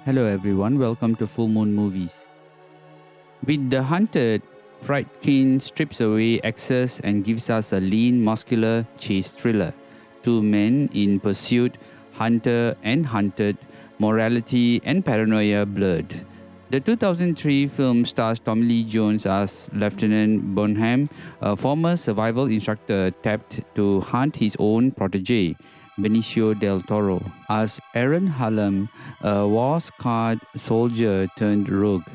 Hello everyone, welcome to Full Moon Movies. With The Hunted, Friedkin strips away excess and gives us a lean, muscular chase thriller. Two men in pursuit, hunter and hunted, morality and paranoia blurred. The 2003 film stars Tommy Lee Jones as Lieutenant Bonham, a former survival instructor tapped to hunt his own protege, Benicio del Toro, as Aaron Hallam, a war-scarred soldier turned rogue.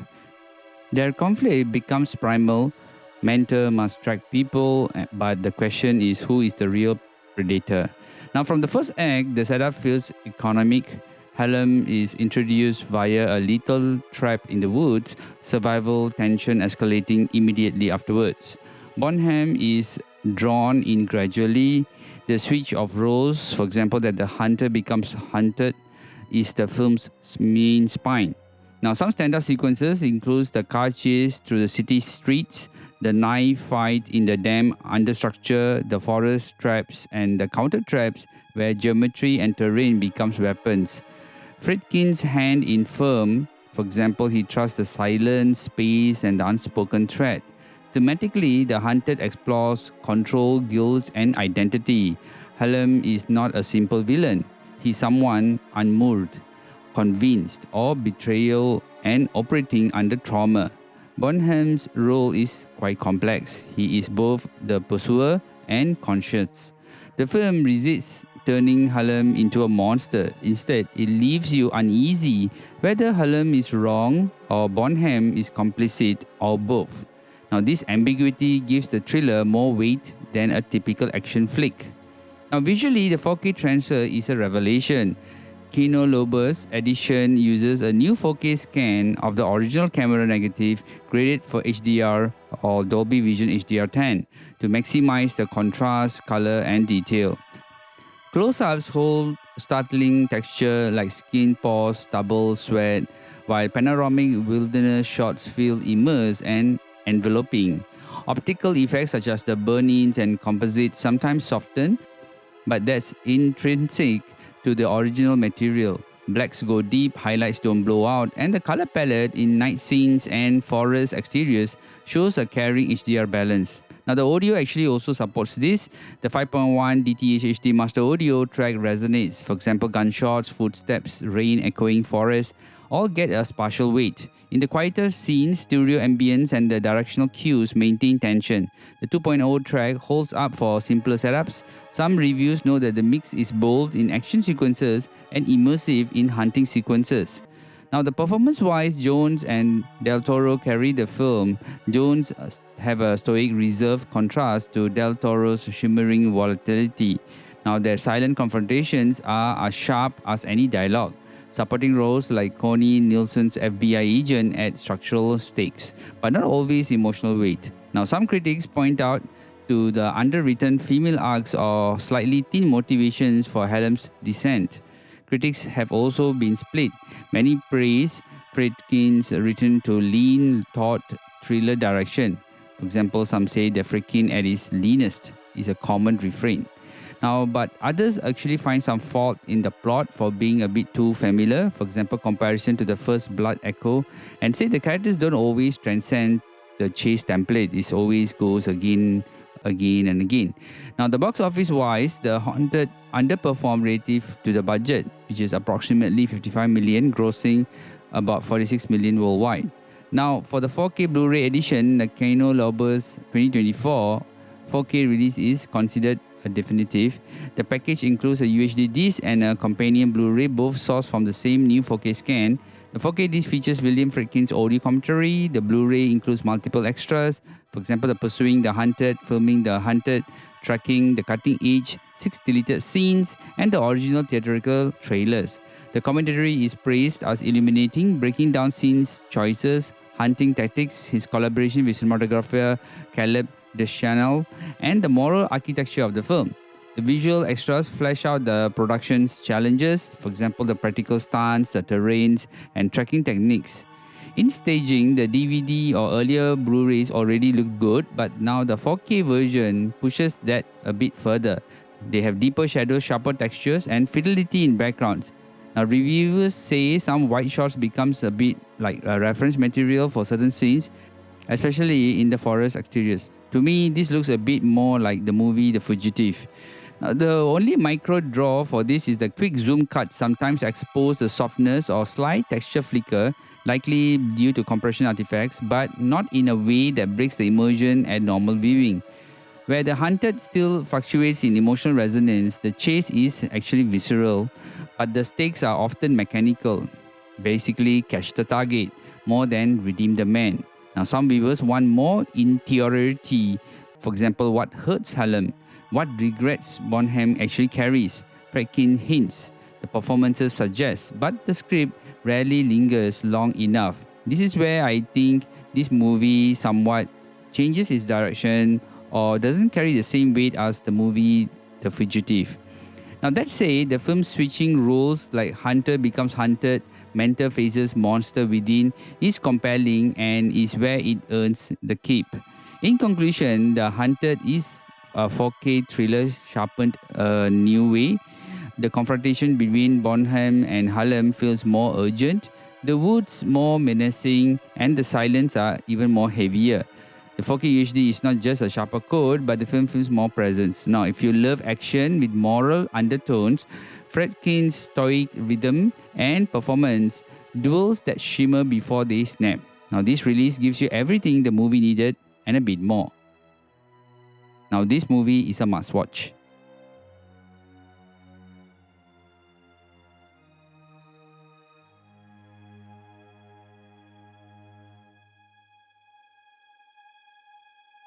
Their conflict becomes primal. Mentor must track people, but the question is who is the real predator? Now, from the first act, the setup feels economic. Hallam is introduced via a lethal trap in the woods, survival tension escalating immediately afterwards. Bonham is drawn in gradually. The switch of roles, for example, that the hunter becomes hunted, is the film's main spine. Now, some standout sequences include the car chase through the city streets, the knife fight in the dam understructure, the forest traps, and the counter traps where geometry and terrain becomes weapons. Friedkin's hand in firm, for example, he trusts the silence, space, and the unspoken threat. Thematically, The Hunted explores control, guilt, and identity. Hallam is not a simple villain. He's someone unmoored, convinced, or betrayal and operating under trauma. Bonham's role is quite complex. He is both the pursuer and conscious. The film resists turning Hallam into a monster. Instead, it leaves you uneasy whether Hallam is wrong or Bonham is complicit or both. Now, this ambiguity gives the thriller more weight than a typical action flick. Now, visually, the 4K transfer is a revelation. Kino Lorber's edition uses a new 4K scan of the original camera negative graded for HDR or Dolby Vision HDR10 to maximize the contrast, color, and detail. Close-ups hold startling texture like skin pores, stubble, sweat, while panoramic wilderness shots feel immersed and enveloping. Optical effects such as the burn-ins and composites sometimes soften, but that's intrinsic to the original material. Blacks go deep, highlights don't blow out, and the color palette in night scenes and forest exteriors shows a carrying HDR balance. Now, the audio actually also supports this. The 5.1 DTH HD master audio track resonates. For example, gunshots, footsteps, rain echoing forest all get a spatial weight. In the quieter scenes, stereo ambience and the directional cues maintain tension. The 2.0 track holds up for simpler setups. Some reviews know that the mix is bold in action sequences and immersive in hunting sequences. Now, the performance-wise, Jones and Del Toro carry the film. Jones have a stoic, reserved contrast to Del Toro's shimmering volatility. Now, their silent confrontations are as sharp as any dialogue. Supporting roles like Connie Nielsen's FBI agent add structural stakes, but not always emotional weight. Now, some critics point out to the underwritten female arcs or slightly thin motivations for Hallam's descent. Critics have also been split. Many praise Friedkin's return to lean, taut thriller direction. For example, some say that Friedkin at his leanest is a common refrain. Now, but others actually find some fault in the plot for being a bit too familiar, for example, comparison to the first Blood Echo, and say the characters don't always transcend the chase template. It always goes again and again. Now, the box office wise, The Haunted underperformed relative to the budget, which is approximately 55 million, grossing about 46 million worldwide. Now, for the 4K Blu-ray edition, the Kino Lorber's 2024 4K release is considered a definitive. The package includes a UHD disc and a companion Blu-ray, both sourced from the same new 4K scan. The 4K disc features William Friedkin's audio commentary. The Blu-ray includes multiple extras, for example, the pursuing the hunted, filming the hunted, tracking the cutting edge, 6 deleted scenes, and the original theatrical trailers. The commentary is praised as illuminating, breaking down scenes choices, hunting tactics, his collaboration with cinematographer Caleb Deschanel, and the moral architecture of the film. The visual extras flesh out the production's challenges, for example, the practical stunts, the terrains, and tracking techniques. In staging, the DVD or earlier Blu-rays already looked good, but now the 4K version pushes that a bit further. They have deeper shadows, sharper textures, and fidelity in backgrounds. Now, reviewers say some white shots becomes a bit like a reference material for certain scenes, especially in the forest exteriors. To me, this looks a bit more like the movie The Fugitive. Now, the only micro draw for this is the quick zoom cut sometimes expose the softness or slight texture flicker, likely due to compression artifacts, but not in a way that breaks the immersion at normal viewing. Where The Hunted still fluctuates in emotional resonance, the chase is actually visceral, but the stakes are often mechanical. Basically, catch the target more than redeem the man. Now, some viewers want more interiority. For example, what hurts Hallam? What regrets Bonham actually carries? Friedkin hints, the performances suggest, but the script rarely lingers long enough. This is where I think this movie somewhat changes its direction or doesn't carry the same weight as the movie The Fugitive. Now, that said, the film switching roles like hunter becomes hunted, mentor faces monster within is compelling and is where it earns the keep. In conclusion, The Hunted is a 4K thriller sharpened a new way. The confrontation between Bonham and Hallam feels more urgent, the woods more menacing, and the silence are even more heavier. The 4K UHD is not just a sharper code, but the film feels more presence. Now, if you love action with moral undertones, Friedkin's stoic rhythm and performance, duels that shimmer before they snap. Now, this release gives you everything the movie needed and a bit more. Now, this movie is a must-watch.